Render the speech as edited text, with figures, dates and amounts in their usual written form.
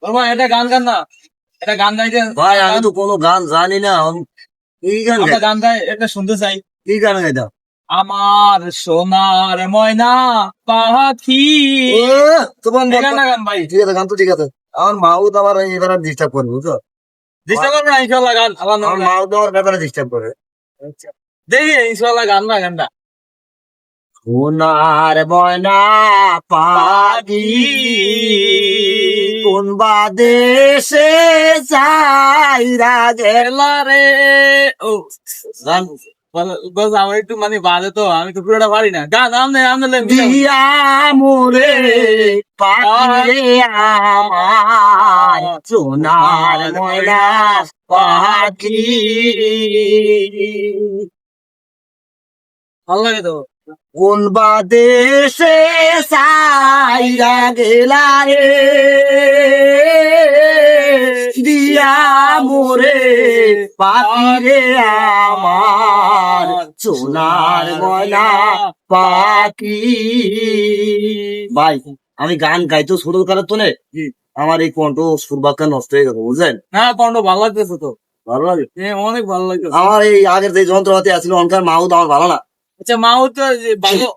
বাবা এটা গান গান না, এটা গান গাইতে ভাই আমি তো কোনো গান জানি না। কি গান আমরা গান গাই, এটা শুনতে চাই। কি গান গাইতাম? আমার সোনার ময়না পাখি, তোমার এই গানটা গান ভাই। ঠিক আছে, গান তো ঠিক আছে। আমার মাও তো আমার এবার ডিস্টার্ব করবে, বুঝছো? ডিস্টার্ব করবে না ইনশাল্লাহ, গান আবার আমার মাও তো আমার ব্যাপারে ডিস্টার্ব করে। দেখি ইনশাল্লাহ গান না গানটা। সোনার ময়না পাখি কোন বা দেশে যাই রাগে এলারে ও গান বস, আমার একটু মানে বাজে তো, আমি তো পুরোটা পারি না গান। আমনে দিয়া মোরে পাখি আমার সোনার ময়না পাখি। ভালো লাগে তো। কোন বা দেশে সাইরা গেলা রে দিয়া মোরে পাখি রে আমার সোনার ময়না পাখি। ভাই আমি গান গাইতো ছোট কালের তো আমার এই কণ্ঠ সুরবাক্কা নষ্ট হয়ে গেল, বুঝলেন? না পন্ড ভালো লাগতেছে তো, ভালো লাগে অনেক ভালো লাগতেছে। আমার এই আগের যে যন্ত্রপাতি আছিল অনকার মাও তো আমার ভালো না। আচ্ছা মাও তো ভালো